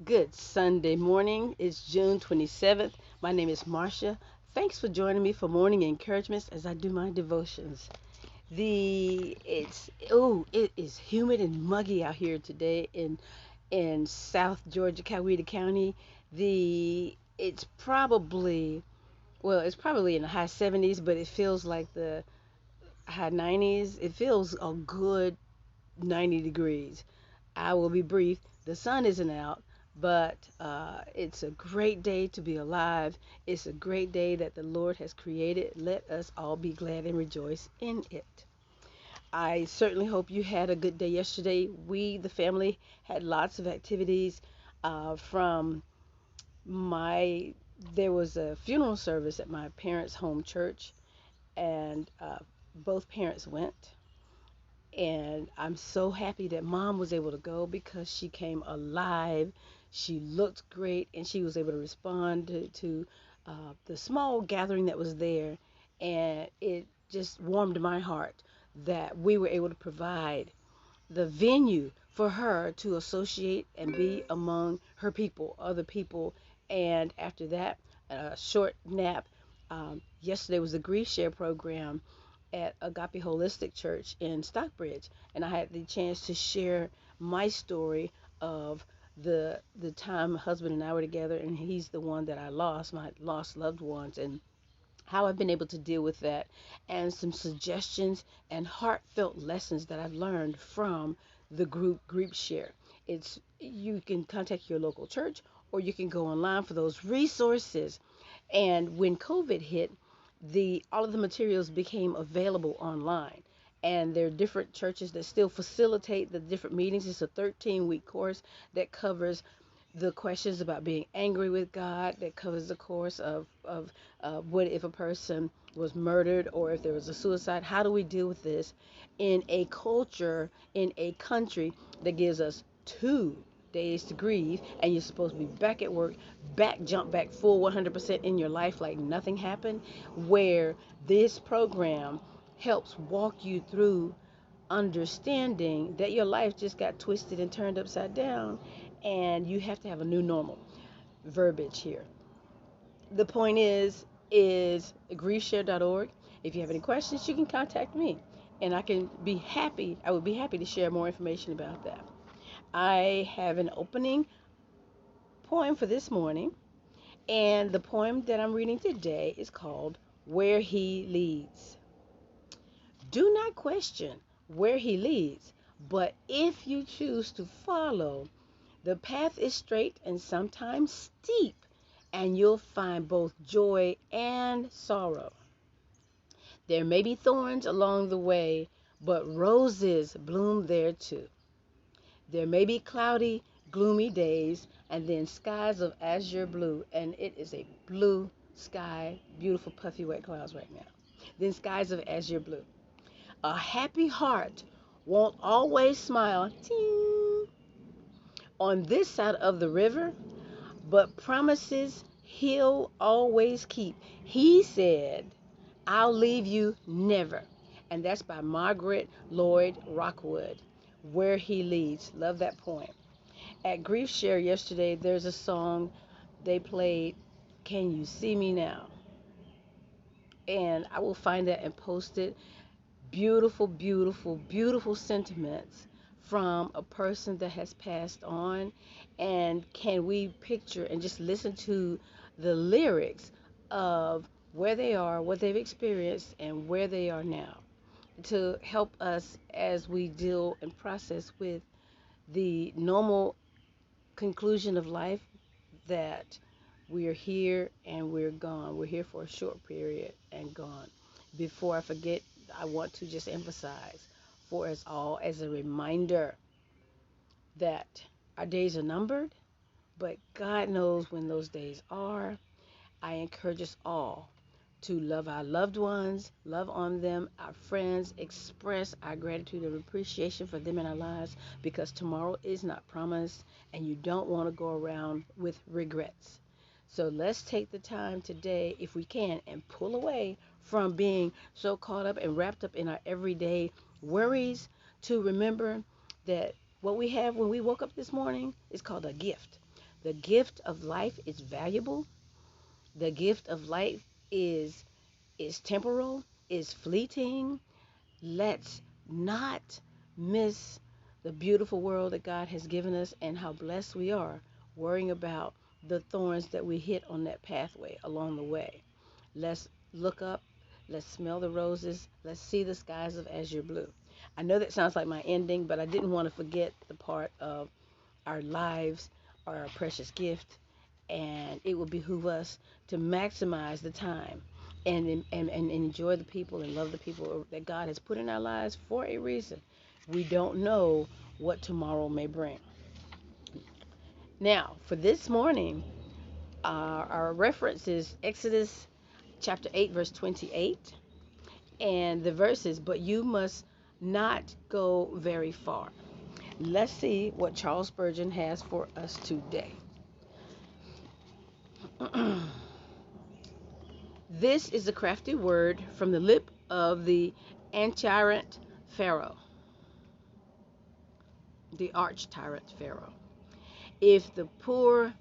Good Sunday morning. It's June 27th. My name is Marsha. Thanks for joining me for morning encouragements as I do my devotions. It is humid and muggy out here today in South Georgia, Coweta County. It's probably in the high 70s, but it feels like the high 90s. It feels a good 90 degrees. I will be brief. The sun isn't out, but it's a great day to be alive. It's a great day that the Lord has created. Let us all be glad and rejoice in it. I certainly hope you had a good day yesterday. We, the family, had lots of activities. From my, there was a funeral service at my parents' home church, and both parents went. And I'm so happy that mom was able to go because she came alive. She looked great and she was able to respond to the small gathering that was there. And it just warmed my heart that we were able to provide the venue for her to associate and be among her people, other people. And after that, a short nap. Yesterday was a grief share program at Agape Holistic Church in Stockbridge, and I had the chance to share my story of the time my husband and I were together, and he's the one that I lost, my lost loved ones, and how I've been able to deal with that, and some suggestions and heartfelt lessons that I've learned from the group share. It's You can contact your local church or you can go online for those resources. And when COVID hit, the all of the materials became available online. And there are different churches that still facilitate the different meetings. It's a 13-week course that covers the questions about being angry with God, that covers the course of what if a person was murdered or if there was a suicide. How do we deal with this in a culture, in a country that gives us 2 days to grieve, and you're supposed to be back at work, jump back full 100% in your life like nothing happened, where this program helps walk you through understanding that your life just got twisted and turned upside down and you have to have a new normal verbiage here. The point is griefshare.org. If you have any questions, you can contact me and I would be happy to share more information about that. I have an opening poem for this morning, and the poem that I'm reading today is called Where He Leads. Do not question where he leads, but if you choose to follow, the path is straight and sometimes steep, and you'll find both joy and sorrow. There may be thorns along the way, but roses bloom there too. There may be cloudy, gloomy days, and then skies of azure blue, and it is a blue sky, beautiful puffy wet clouds right now. Then skies of azure blue. A happy heart won't always smile ting, on this side of the river, but promises he'll always keep. He said, I'll leave you never. And that's by Margaret Lloyd Rockwood. Where He Leads. Love that poem. At Grief Share yesterday, there's a song they played, Can You See Me Now? And I will find that and post it. Beautiful, beautiful, beautiful sentiments from a person that has passed on. And can we picture and just listen to the lyrics of where they are, what they've experienced, and where they are now to help us as we deal and process with the normal conclusion of life that we're here and we're gone. We're here for a short period and gone. Before I forget, I want to just emphasize for us all as a reminder that our days are numbered, but God knows when those days are. I encourage us all to love our loved ones, love on them, our friends, express our gratitude and appreciation for them in our lives because tomorrow is not promised and you don't want to go around with regrets. So let's take the time today, if we can, and pull away from being so caught up and wrapped up in our everyday worries to remember that what we have when we woke up this morning is called a gift. The gift of life is valuable. The gift of life is is temporal, is fleeting. Let's not miss the beautiful world that God has given us and how blessed we are, worrying about the thorns that we hit on that pathway along the way. Let's look up, let's smell the roses, let's see the skies of azure blue. I know that sounds like my ending, but I didn't want to forget the part of our lives are our precious gift, and it will behoove us to maximize the time and enjoy the people and love the people that God has put in our lives for a reason. We don't know what tomorrow may bring. Now, for this morning, our reference is Exodus chapter 8, verse 28, and the verses, but you must not go very far. Let's see what Charles Spurgeon has for us today. This is a crafty word from the lip of the anti-tyrant Pharaoh, the arch tyrant Pharaoh. If the poor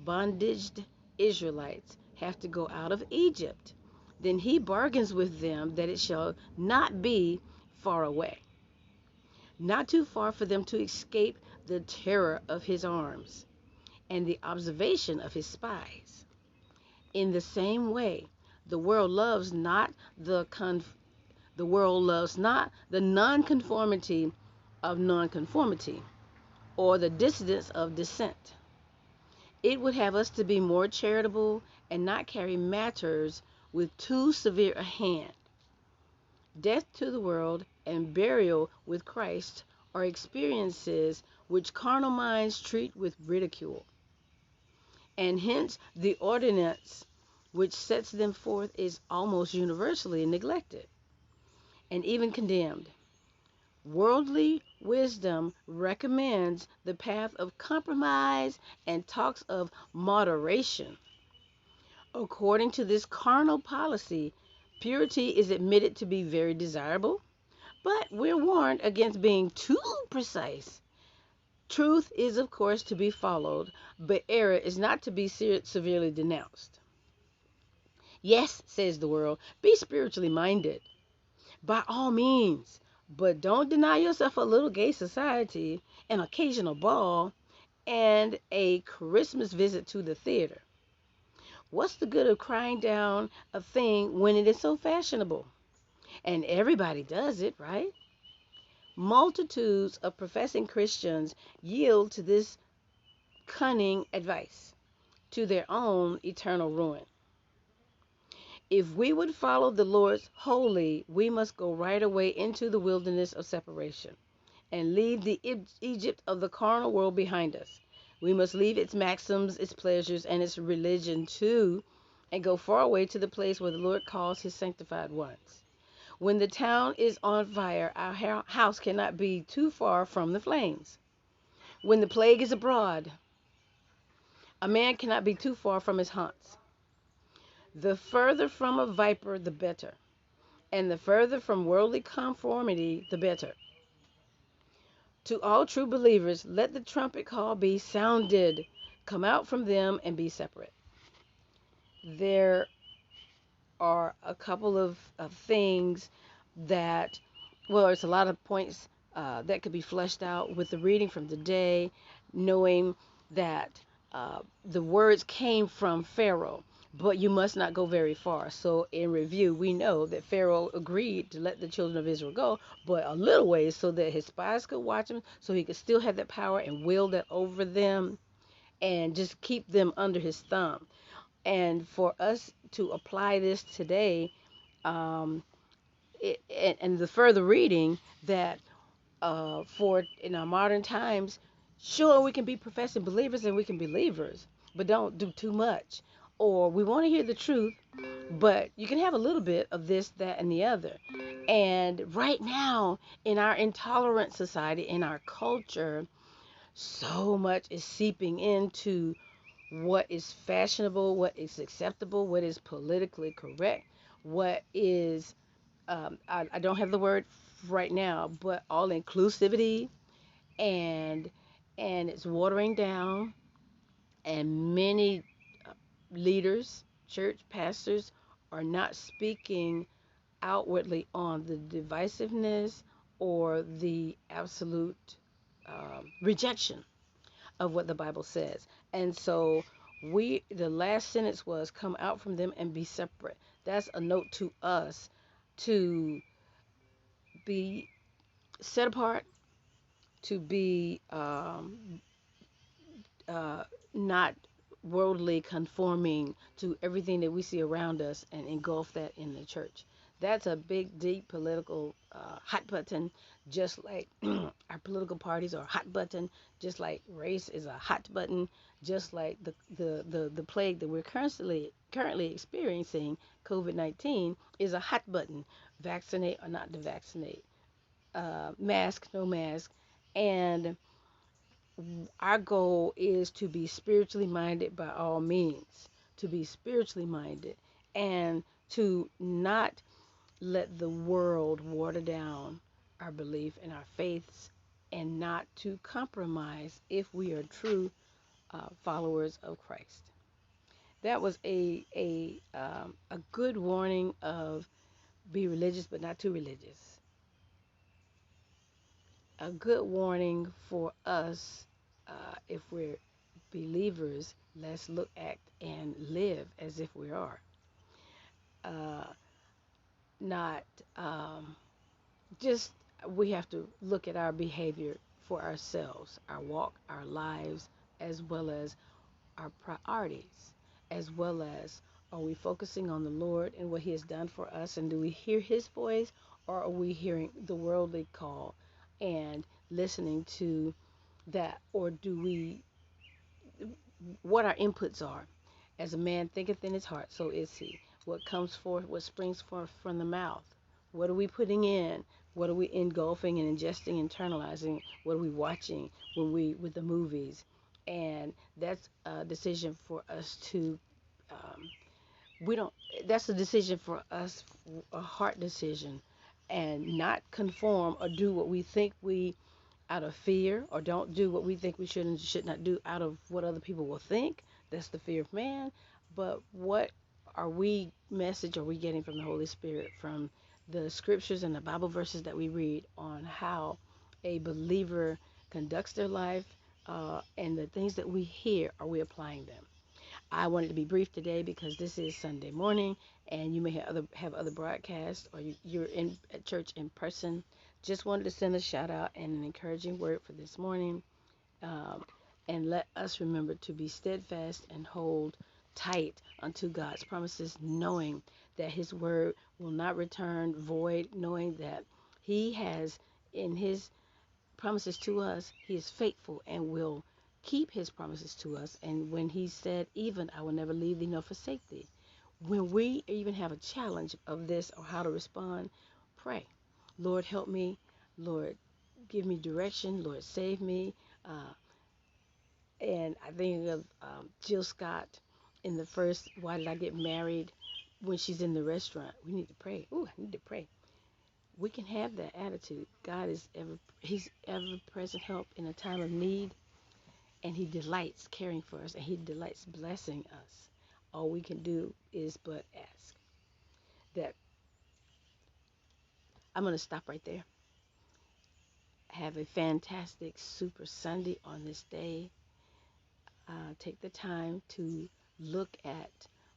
bondaged Israelites have to go out of Egypt, then he bargains with them that it shall not be far away, not too far for them to escape the terror of his arms and the observation of his spies. In the same way, the world loves not the world loves not the nonconformity of nonconformity or the dissidence of dissent. It would have us to be more charitable and not carry matters with too severe a hand. Death to the world and burial with Christ are experiences which carnal minds treat with ridicule, and hence the ordinance which sets them forth is almost universally neglected and even condemned. Worldly wisdom recommends the path of compromise and talks of moderation. According to this carnal policy, purity is admitted to be very desirable, but we're warned against being too precise. Truth is, of course, to be followed, but error is not to be severely denounced. Yes, says the world, be spiritually minded. By all means, but don't deny yourself a little gay society, an occasional ball, and a Christmas visit to the theater. What's the good of crying down a thing when it is so fashionable? And everybody does it, right? Multitudes of professing Christians yield to this cunning advice, to their own eternal ruin. If we would follow the Lord's holy, we must go right away into the wilderness of separation and leave the Egypt of the carnal world behind us. We must leave its maxims, its pleasures, and its religion too, and go far away to the place where the Lord calls his sanctified ones. When the town is on fire, our house cannot be too far from the flames. When the plague is abroad, a man cannot be too far from his haunts. The further from a viper, the better, and the further from worldly conformity, the better. To all true believers, let the trumpet call be sounded. Come out from them and be separate. There are a couple of things that, well, it's a lot of points that could be fleshed out with the reading from the day, knowing that the words came from Pharaoh, but you must not go very far. So, in review, we know that Pharaoh agreed to let the children of Israel go, but a little ways so that his spies could watch them, so he could still have that power and wield that over them and just keep them under his thumb. And for us to apply this today, um, and the further reading that for in our modern times, sure we can be professing believers and we can be believers, but don't do too much. Or we want to hear the truth, but you can have a little bit of this, that, and the other. And right now, in our intolerant society, in our culture, so much is seeping into what is fashionable, what is acceptable, what is politically correct, what is, I don't have the word right now, but all inclusivity and it's watering down And many leaders, church pastors, are not speaking outwardly on the divisiveness or the absolute rejection of what the Bible says. And so the last sentence was, come out from them and be separate. That's a note to us to be set apart, to be uh, not worldly conforming to everything that we see around us and engulf that in the church. That's a big, deep political hot button, just like our political parties are a hot button, just like race is a hot button, just like the plague that we're currently experiencing, COVID-19, is a hot button. Vaccinate or not to vaccinate, mask, no mask, and our goal is to be spiritually minded by all means, to be spiritually minded, and to not let the world water down our belief in our faiths, and not to compromise if we are true followers of Christ. That was a good warning of be religious but not too religious. A good warning for us, if we're believers, let's look, act, and live as if we are. Uh, not just, we have to look at our behavior for ourselves, our walk, our lives, as well as our priorities, as well as, are we focusing on the Lord and what He has done for us, and do we hear His voice, or are we hearing the worldly call and listening to that, or do we, what our inputs are? As a man thinketh in his heart, so is he. What comes forth, what springs forth from the mouth? What are we putting in? What are we engulfing and ingesting, internalizing? What are we watching with the movies? And that's a decision for us to, um, we don't, that's a decision for us, a heart decision, and not conform or do what we think we, out of fear, or don't do what we think we should and should not do out of what other people will think. That's the fear of man. But what message are we getting from the Holy Spirit, from the scriptures and the Bible verses that we read, on how a believer conducts their life, and the things that we hear, are we applying them? I wanted to be brief today because this is Sunday morning, and you may have other broadcasts, or you're in at church in person. Just wanted to send a shout out and an encouraging word for this morning, um, and let us remember to be steadfast and hold tight unto God's promises, knowing that His word will not return void, knowing that He has, in His promises to us, He is faithful and will keep His promises to us. And when He said, even, I will never leave thee nor forsake thee, when we even have a challenge of this or how to respond, pray. Lord, help me. Lord, give me direction. Lord, save me. And I think of Jill Scott in the first Why Did I Get Married, when she's in the restaurant. We need to pray. Ooh, I need to pray. We can have that attitude. He's ever present help in a time of need, and He delights caring for us, and He delights blessing us. All we can do is but ask. That I'm going to stop right there. Have a fantastic Super Sunday on this day. Take the time to look at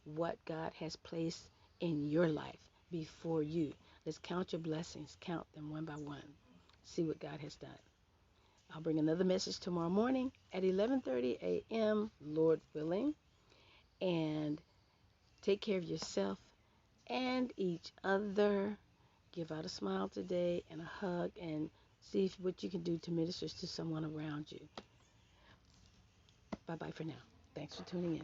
what God has placed in your life before you. Let's count your blessings, count them one by one. See what God has done. I'll bring another message tomorrow morning at 11:30 a.m., Lord willing. And take care of yourself and each other. Give out a smile today and a hug, and see what you can do to minister to someone around you. Bye bye for now. Thanks for tuning in.